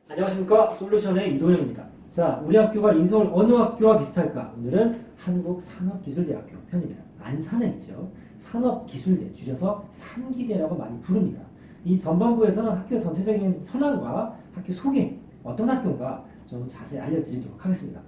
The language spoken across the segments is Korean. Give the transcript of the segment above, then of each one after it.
안녕하십니까. 솔루션의 이동영입니다. 자, 우리 학교가 인서울 어느 학교와 비슷할까? 오늘은 한국산업기술대학교 편입니다. 안산에 있죠. 산업기술대, 줄여서 산기대라고 많이 부릅니다. 이 전반부에서는 학교 전체적인 현황과 학교 소개, 어떤 학교인가 좀 자세히 알려드리도록 하겠습니다.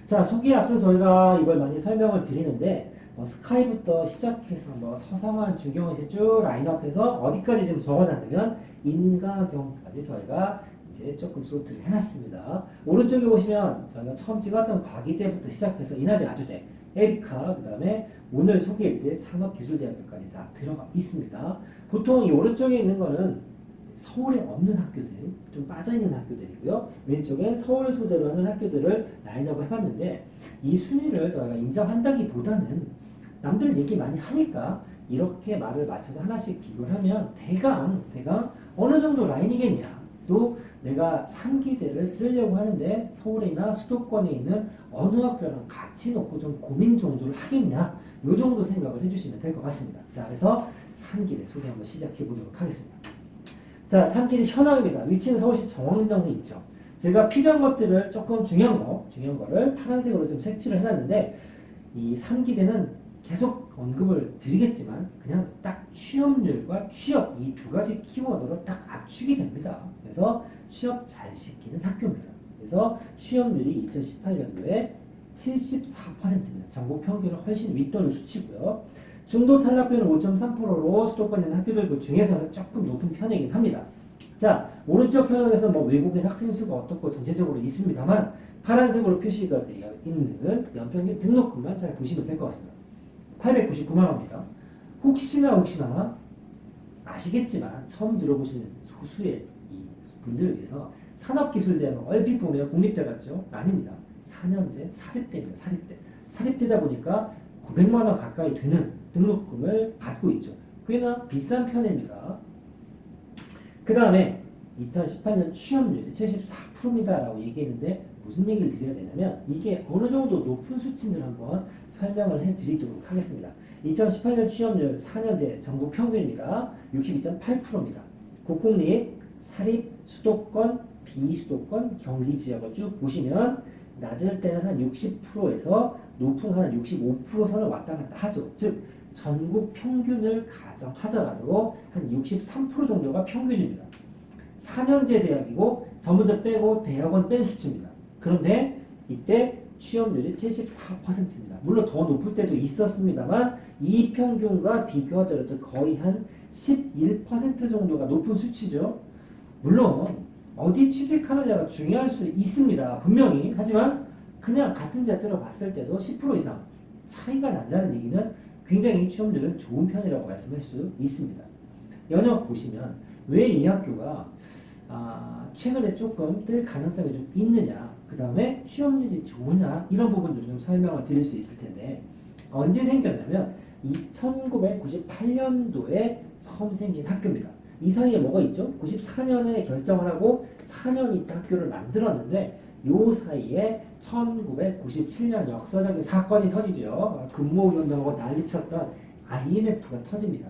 자, 소개에 앞서 저희가 이걸 많이 설명을 드리는데 스카이부터 시작해서 서성한, 중경시 쭉 라인업해서 어디까지 지금 적어놨냐면 인가경까지 저희가 이제 조금 소트를 해놨습니다. 오른쪽에 보시면 저희가 처음 찍었던 과기대부터 시작해서 인하대, 아주대, 에리카, 그 다음에 오늘 소개해드릴 산업기술대학교까지 다 들어가 있습니다. 보통 이 오른쪽에 있는 거는 서울에 없는 학교들, 좀 빠져있는 학교들이고요. 왼쪽엔 서울 소재로 하는 학교들을 라인업을 해봤는데 이 순위를 저희가 인정한다기보다는 남들 얘기 많이 하니까 이렇게 말을 맞춰서 하나씩 비교를 하면 대강 어느 정도 라인이겠냐. 또 내가 상기대를 쓰려고 하는데 서울이나 수도권에 있는 어느 학교랑 같이 놓고 좀 고민 정도를 하겠냐. 요 정도 생각을 해주시면 될 것 같습니다. 자, 그래서 상기대 소개 한번 시작해 보도록 하겠습니다. 자, 산길이 현황입니다. 위치는 서울시 정왕동에 있죠. 제가 필요한 것들을 조금 중요한 거를 파란색으로 좀 색칠을 해놨는데 이 산기대는 계속 언급을 드리겠지만 그냥 딱 취업률과 취업 이 두 가지 키워드로 딱 압축이 됩니다. 그래서 취업 잘 시키는 학교입니다. 그래서 취업률이 2018년도에 74%입니다. 전국 평균을 훨씬 윗도는 수치고요. 중도 탈락률은 5.3%로 수도권에 있는 학교들 그 중에서는 조금 높은 편이긴 합니다. 자, 오른쪽 편에서 외국인 학생 수가 어떻고 전체적으로 있습니다만 파란색으로 표시가 되어 있는 연평균 등록금만 잘 보시면 될 것 같습니다. 899만 원입니다. 혹시나 아시겠지만 처음 들어보시는 소수의 이 분들을 위해서 산업기술대는 얼핏 보면 공립대 같죠? 아닙니다. 4년제 사립대입니다. 사립대다 보니까 900만 원 가까이 되는 등록금을 받고 있죠. 꽤나 비싼 편입니다. 그 다음에 2018년 취업률이 74%입니다 라고 얘기했는데 무슨 얘기를 드려야 되냐면 이게 어느 정도 높은 수치인지를 한번 설명을 해드리도록 하겠습니다. 2018년 취업률 4년제 전국 평균입니다. 62.8%입니다. 국공립, 사립, 수도권, 비수도권, 경기지역을 쭉 보시면 낮을 때는 한 60%에서 높은 한 65% 선을 왔다 갔다 하죠. 즉 전국 평균을 가정하더라도 한 63% 정도가 평균입니다. 4년제 대학이고 전부 다 빼고 대학원 뺀 수치입니다. 그런데 이때 취업률이 74%입니다. 물론 더 높을 때도 있었습니다만 이 평균과 비교하더라도 거의 한 11% 정도가 높은 수치죠. 물론 어디 취직하느냐가 중요할 수 있습니다. 분명히. 하지만 그냥 같은 자료로 봤을 때도 10% 이상 차이가 난다는 얘기는 굉장히 취업률은 좋은 편이라고 말씀할 수 있습니다. 연역 보시면 왜 이 학교가 최근에 조금 뜰 가능성이 좀 있느냐, 그 다음에 취업률이 좋으냐, 이런 부분들을 좀 설명을 드릴 수 있을 텐데 언제 생겼냐면 1998년도에 처음 생긴 학교입니다. 이 사이에 뭐가 있죠? 94년에 결정을 하고 4년 있다 학교를 만들었는데 요 사이에 1997년 역사적인 사건이 터지죠. 근무운동하고 난리쳤던 IMF가 터집니다.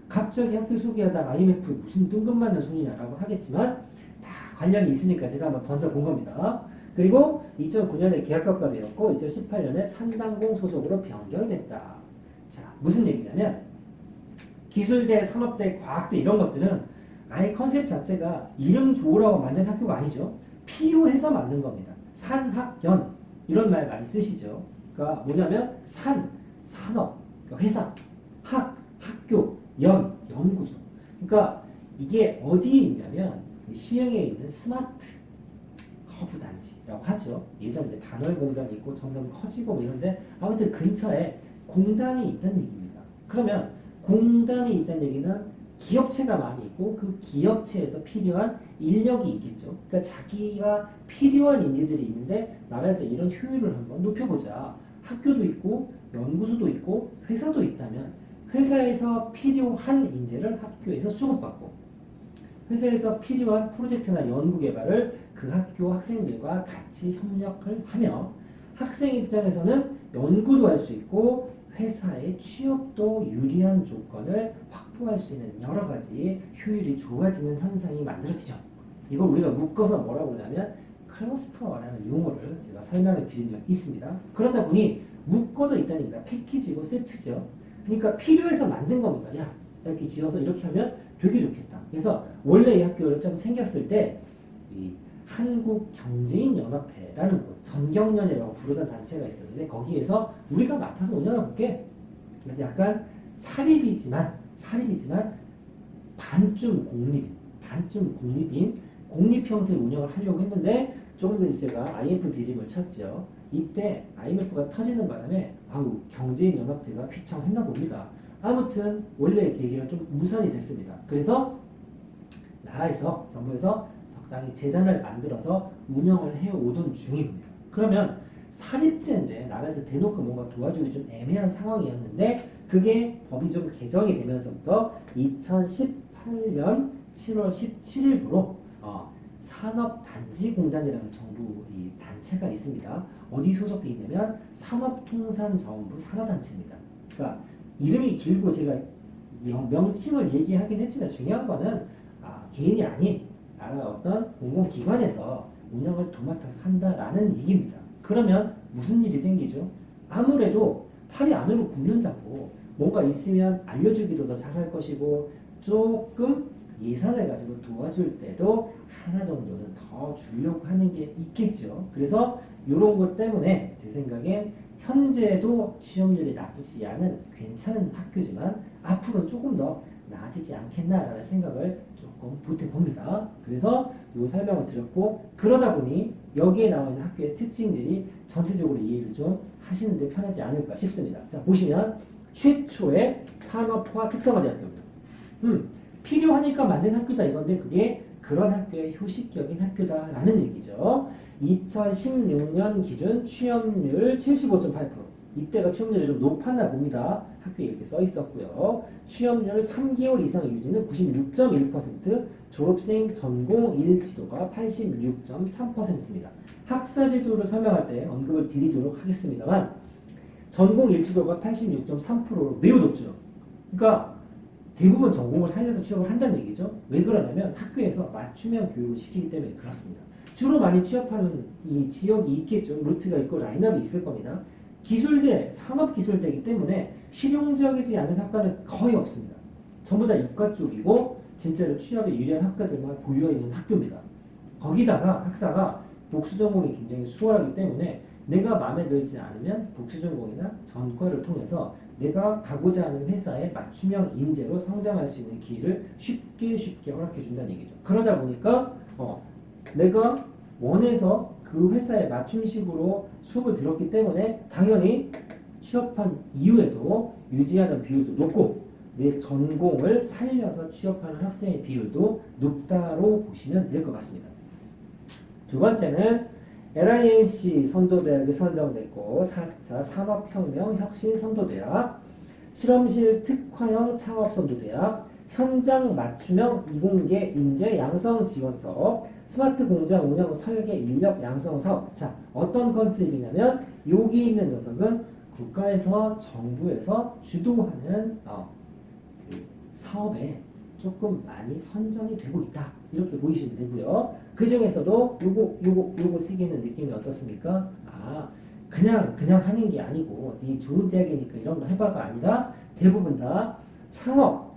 갑자기 학교 소개하다 IMF 무슨 뜬금맞는 소리냐라고 하겠지만 다 관련이 있으니까 제가 한번 던져본 겁니다. 그리고 2009년에 계약학과 되었고 2018년에 산단공 소속으로 변경이 됐다. 자, 무슨 얘기냐면 기술대, 산업대, 과학대 이런 것들은 아예 컨셉 자체가 이름 좋으라고 만든 학교가 아니죠. 필요해서 만든 겁니다. 산학연 이런 말 많이 쓰시죠. 그러니까 뭐냐면 산업, 그러니까 회사, 학교, 연구소. 그러니까 이게 어디에 있냐면 시흥에 있는 스마트 허브 단지라고 하죠. 예전에 반월공단이 있고 점점 커지고 이런데 아무튼 근처에 공단이 있다는 얘기입니다. 그러면 공단이 있다는 얘기는 기업체가 많이 있고 그 기업체에서 필요한 인력이 있겠죠. 그러니까 자기가 필요한 인재들이 있는데 나라에서 이런 효율을 한번 높여보자. 학교도 있고 연구소도 있고 회사도 있다면 회사에서 필요한 인재를 학교에서 수급받고 회사에서 필요한 프로젝트나 연구 개발을 그 학교 학생들과 같이 협력을 하며 학생 입장에서는 연구도 할 수 있고 회사의 취업도 유리한 조건을 확보할 수 있는 여러 가지 효율이 좋아지는 현상이 만들어지죠. 이걸 우리가 묶어서 뭐라고 그러냐면 클러스터라는 용어를 제가 설명을 드린 적이 있습니다. 그러다 보니 묶어져 있다니까 패키지고 세트죠. 그러니까 필요해서 만든 겁니다. 야, 이렇게 지어서 이렇게 하면 되게 좋겠다. 그래서 원래 이 학교를 좀 생겼을 때 이 한국경제인연합회라는 곳, 전경련이라고 부르던 단체가 있었는데 거기에서 우리가 맡아서 운영해 볼게. 그래서 약간 사립이지만 반쯤 국립인 공립 형태의 운영을 하려고 했는데 조금 전에 제가 IMF 드림을 쳤죠. 이때 IMF가 터지는 바람에 경제인연합회가 휘청했나 봅니다. 아무튼 원래 계기가 좀 무산이 됐습니다. 그래서 나라에서 정부에서 적당히 재단을 만들어서 운영을 해오던 중입니다. 그러면 사립대인데 나라에서 대놓고 뭔가 도와주기 좀 애매한 상황이었는데 그게 법이 좀 개정이 되면서부터 2018년 7월 17일부로 산업단지공단이라는 정부 이 단체가 있습니다. 어디 소속돼 있냐면 산업통상자원부 산하단체입니다. 그러니까 이름이 길고 제가 명칭을 얘기하긴 했지만 중요한 거는 개인이 아닌 나라 어떤 공공기관에서 운영을 도맡아서 한다라는 얘기입니다. 그러면 무슨 일이 생기죠? 아무래도 팔이 안으로 굽는다고 뭔가 있으면 알려주기도 더 잘할 것이고 조금 예산을 가지고 도와줄 때도 하나 정도는 더 주려고 하는 게 있겠죠. 그래서 이런 것 때문에 제 생각엔 현재도 취업률이 나쁘지 않은 괜찮은 학교지만 앞으로는 조금 더 나아지지 않겠나라는 생각을 조금 보태봅니다. 그래서 이 설명을 드렸고 그러다 보니 여기에 나와 있는 학교의 특징들이 전체적으로 이해를 좀 하시는데 편하지 않을까 싶습니다. 자 보시면 최초의 산업화 특성화대학교입니다. 필요하니까 만든 학교다 이건데 그게 그런 학교의 효식적인 학교다라는 얘기죠. 2016년 기준 취업률 75.8%. 이때가 취업률이 좀 높았나 봅니다. 학교에 이렇게 써 있었고요. 취업률 3개월 이상 유지는 96.1%, 졸업생 전공 일치도가 86.3%입니다. 학사 제도를 설명할 때 언급을 드리도록 하겠습니다만 전공 일치도가 86.3%로 매우 높죠. 그러니까 대부분 전공을 살려서 취업을 한다는 얘기죠. 왜 그러냐면 학교에서 맞춤형 교육을 시키기 때문에 그렇습니다. 주로 많이 취업하는 이 지역이 있겠죠. 루트가 있고 라인업이 있을 겁니다. 기술대, 산업기술대이기 때문에 실용적이지 않은 학과는 거의 없습니다. 전부 다 이과 쪽이고 진짜로 취업에 유리한 학과들만 보유해 있는 학교입니다. 거기다가 학사가 복수 전공이 굉장히 수월하기 때문에 내가 마음에 들지 않으면 복수 전공이나 전과를 통해서 내가 가고자 하는 회사에 맞춤형 인재로 성장할 수 있는 기회를 쉽게 허락해 준다는 얘기죠. 그러다 보니까 내가 원해서 그 회사에 맞춤식으로 수업을 들었기 때문에 당연히 취업한 이후에도 유지하는 비율도 높고 내 전공을 살려서 취업하는 학생의 비율도 높다로 보시면 될 것 같습니다. 두 번째는 LINC 선도대학이 선정됐고 4차 산업혁명 혁신 선도대학, 실험실 특화형 창업 선도대학, 현장 맞춤형 이공계 인재 양성 지원 사업, 스마트 공장 운영 설계 인력 양성 사업. 자, 어떤 컨셉이냐면 여기 있는 녀석은 국가에서 정부에서 주도하는 그 사업에 조금 많이 선정이 되고 있다. 이렇게 보이시면 되고요. 그 중에서도 요거 세 개는 느낌이 어떻습니까? 그냥 하는 게 아니고 네 좋은 대학이니까 이런 거 해봐가 아니라 대부분 다 창업,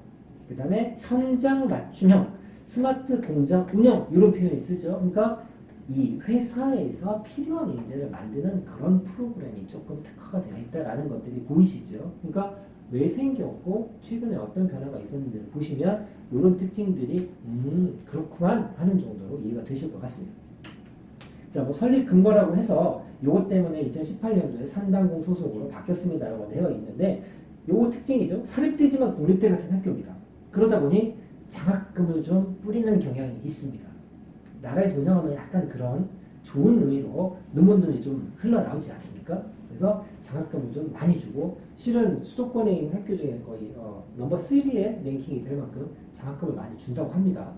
그 다음에 현장 맞춤형, 스마트 공장 운영 이런 표현이 쓰죠. 그러니까 이 회사에서 필요한 인재를 만드는 그런 프로그램이 조금 특화가 되어 있다라는 것들이 보이시죠. 그러니까 왜 생겼고 최근에 어떤 변화가 있었는지를 보시면 이런 특징들이 그렇구만 하는 정도로 이해가 되실 것 같습니다. 자, 뭐 설립 근거라고 해서 요것 때문에 2018년도에 산단공 소속으로 바뀌었습니다라고 되어 있는데 요거 특징이죠. 사립대지만 공립대 같은 학교입니다. 그러다 보니 장학금을 좀 뿌리는 경향이 있습니다. 나라에서 운영하면 약간 그런 좋은 의미로 논문들이 좀 흘러나오지 않습니까? 그래서 장학금을 좀 많이 주고 실은 수도권에 있는 학교 중에 거의 넘버 3에 랭킹이 될 만큼 장학금을 많이 준다고 합니다.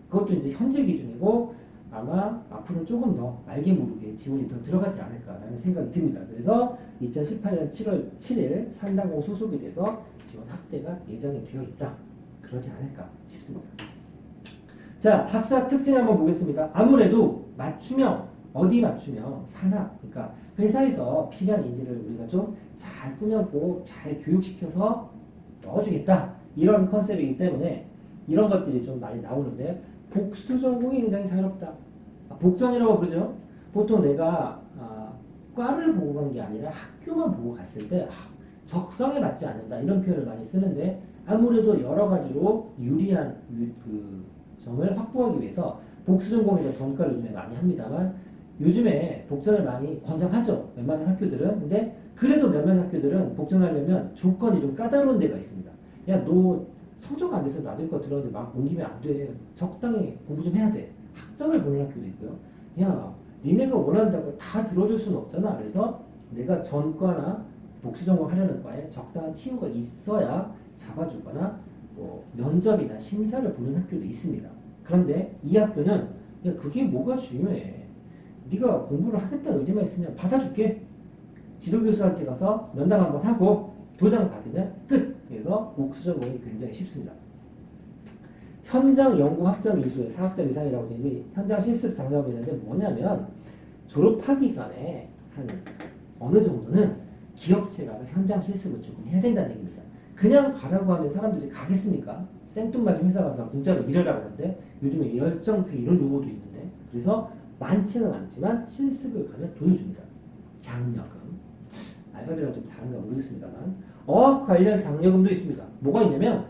그것도 이제 현재 기준이고 아마 앞으로 조금 더 알게 모르게 지원이 더 들어가지 않을까라는 생각이 듭니다. 그래서 2018년 7월 7일 산단공 소속이 돼서 지원 확대가 예정이 되어 있다. 그러지 않을까 싶습니다. 자, 학사 특징 한번 보겠습니다. 아무래도 맞춤형, 어디 맞춤형? 산학. 그러니까 회사에서 필요한 인재를 우리가 좀 잘 꾸몄고 잘 교육시켜서 넣어주겠다. 이런 컨셉이기 때문에 이런 것들이 좀 많이 나오는데 복수 전공이 굉장히 자유롭다. 복전이라고 부르죠. 보통 내가 과를 보고 간 게 아니라 학교만 보고 갔을 때 적성에 맞지 않는다. 이런 표현을 많이 쓰는데 아무래도 여러 가지로 유리한 그 점을 확보하기 위해서 복수 전공이나 전과를 요즘에 많이 합니다만 요즘에 복전을 많이 권장하죠. 웬만한 학교들은. 근데 그래도 몇몇 학교들은 복전하려면 조건이 좀 까다로운 데가 있습니다. 야, 너 성적 안 돼서 낮은 거 들었는데 막 옮기면 안 돼. 적당히 공부 좀 해야 돼. 학점을 보는 학교도 있고요. 야, 니네가 원한다고 다 들어줄 수는 없잖아. 그래서 내가 전과나 복수 전공 하려는 과에 적당한 TO가 있어야 잡아주거나 뭐 면접이나 심사를 보는 학교도 있습니다. 그런데 이 학교는 야, 그게 뭐가 중요해. 네가 공부를 하겠다는 의지만 있으면 받아줄게. 지도교수한테 가서 면담 한번 하고 도장 받으면 끝. 그래서 복수 전공이 굉장히 쉽습니다. 현장 연구 학점 이수에 4학점 이상이라고 되어 있는데 현장 실습 장려가 있는데 뭐냐면 졸업하기 전에 한 어느 정도는 기업체 가서 현장 실습을 조금 해야 된다는 얘기입니다. 그냥 가라고 하면 사람들이 가겠습니까? 생뚱맞은 회사 가서 공짜로 일하라고 하는데 요즘에 열정표 이런 요구도 있는데 그래서 많지는 않지만 실습을 가면 돈을 줍니다. 장려금. 알파벳이랑 좀 다른가 모르겠습니다만 어학 관련 장려금도 있습니다. 뭐가 있냐면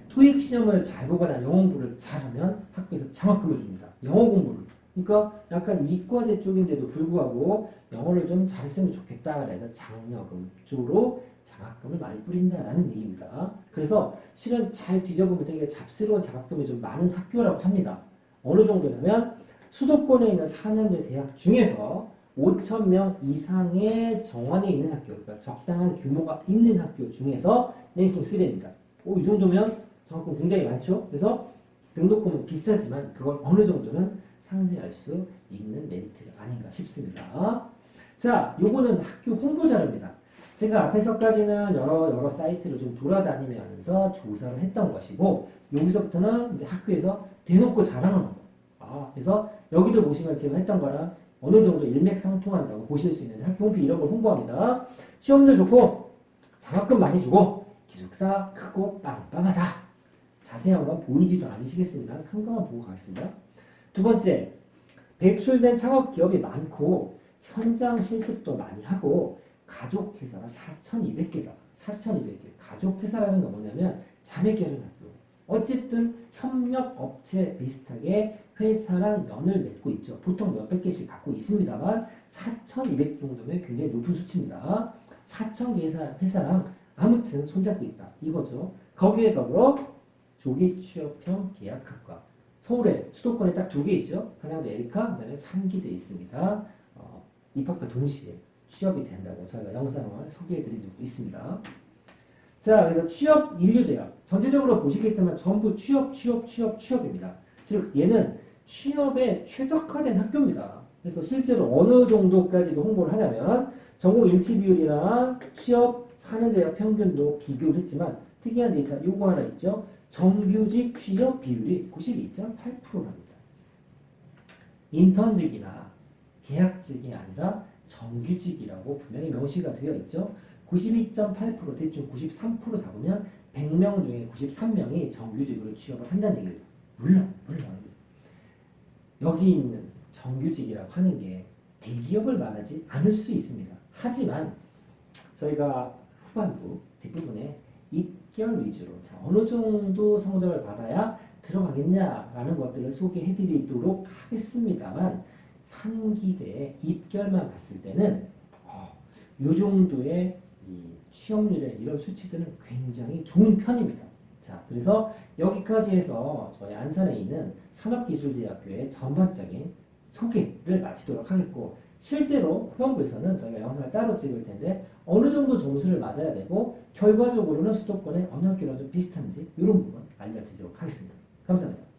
토익 시험을 잘 보거나 영어 공부를 잘하면 학교에서 장학금을 줍니다. 영어 공부를. 그러니까 약간 이과대 쪽인데도 불구하고 영어를 좀 잘했으면 좋겠다. 그래서 장려금 쪽으로 장학금을 많이 뿌린다라는 얘기입니다. 그래서 실은 잘 뒤져보면 되게 잡스러운 장학금이 좀 많은 학교라고 합니다. 어느 정도냐면 수도권에 있는 4년제 대학 중에서 5,000명 이상의 정원에 있는 학교, 그러니까 적당한 규모가 있는 학교 중에서 랭킹 3입니다. 이 정도면 장학금 굉장히 많죠. 그래서 등록금은 비싸지만 그걸 어느 정도는 상쇄할 수 있는 메리트가 아닌가 싶습니다. 자, 요거는 학교 홍보 자료입니다. 제가 앞에서까지는 여러 사이트를 좀 돌아다니면서 조사를 했던 것이고 여기서부터는 이제 학교에서 대놓고 자랑하는 거. 그래서 여기도 보시면 제가 했던 거랑 어느 정도 일맥상통한다고 보실 수 있는 학교 홈페이지 이런 걸 홍보합니다. 시험률 좋고 장학금 많이 주고 기숙사 크고 빵빵하다. 자세한 건 보이지도 않으시겠습니다. 큰 것만 보고 가겠습니다. 두 번째, 배출된 창업 기업이 많고 현장 실습도 많이 하고 가족회사가 4,200개다. 4,200개. 가족회사라는 건 뭐냐면 자매결연 학교. 어쨌든 협력업체 비슷하게 회사랑 연을 맺고 있죠. 보통 몇백 개씩 갖고 있습니다만 4,200 정도면 굉장히 높은 수치입니다. 4,000개 회사랑 아무튼 손잡고 있다. 이거죠. 거기에 더불어 조기 취업형 계약학과. 서울에 수도권에 딱 2개 있죠. 한양대 에리카, 그다음에 상기대 있습니다. 입학과 동시에 취업이 된다고 저희가 영상을 소개해드린 적도 있습니다. 자, 그래서 취업 인류대학 전체적으로 보시겠지만 전부 취업입니다. 즉 얘는 취업에 최적화된 학교입니다. 그래서 실제로 어느 정도까지도 홍보를 하냐면 전공 일치 비율이나 취업 4년대학 평균도 비교를 했지만 특이한 데이터 요거 하나 있죠. 정규직 취업 비율이 92.8%랍니다. 인턴직이나 계약직이 아니라 정규직이라고 분명히 명시가 되어 있죠. 92.8% 대충 93% 잡으면 100명 중에 93명이 정규직으로 취업을 한다는 얘기입니다. 물론 여기 있는 정규직이라고 하는 게 대기업을 말하지 않을 수 있습니다. 하지만 저희가 후반부 뒷부분에 입결 위주로 어느 정도 성적을 받아야 들어가겠냐라는 것들을 소개해드리도록 하겠습니다만 상기대 입결만 봤을 때는 이 정도의 이 취업률의 이런 수치들은 굉장히 좋은 편입니다. 자, 그래서 여기까지 해서 저희 안산에 있는 산업기술대학교의 전반적인 소개를 마치도록 하겠고 실제로 후반부에서는 저희가 영상을 따로 찍을 텐데 어느 정도 점수를 맞아야 되고 결과적으로는 수도권의 어느 학교랑 좀 비슷한지 이런 부분 알려드리도록 하겠습니다. 감사합니다.